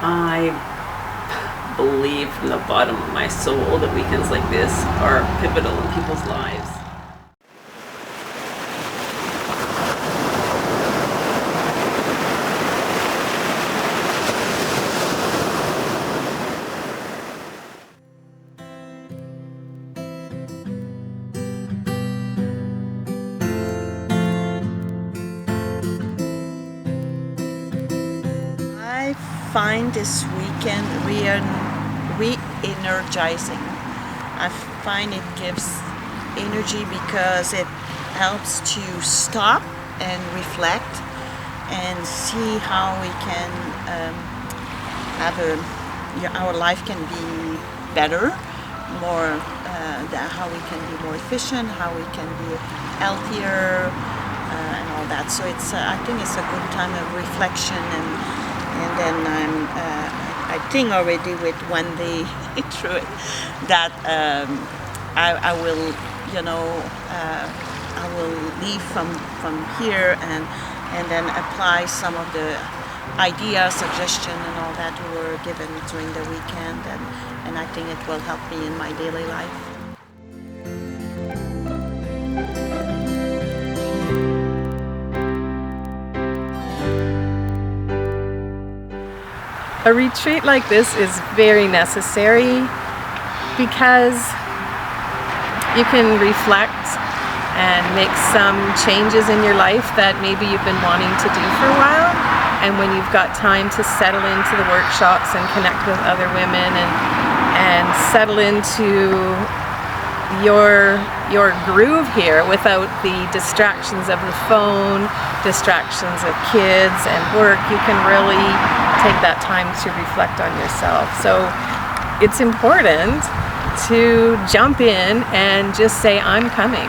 I believe from the bottom of my soul that weekends like this are pivotal in people's lives. I find this weekend re-energizing. I find it gives energy because it helps to stop and reflect and see how we can our life can be better, more how we can be more efficient, how we can be healthier, and all that. So I think it's a good time of reflection, and then I think already with one day through it that I will I will leave from here and then apply some of the ideas, suggestion, and all that were given during the weekend, and I think it will help me in my daily life. A retreat like this is very necessary because you can reflect and make some changes in your life that maybe you've been wanting to do for a while. And when you've got time to settle into the workshops and connect with other women and settle into your groove here without the distractions of the phone, distractions of kids and work, you can really take that time to reflect on yourself. So it's important to jump in and just say, I'm coming.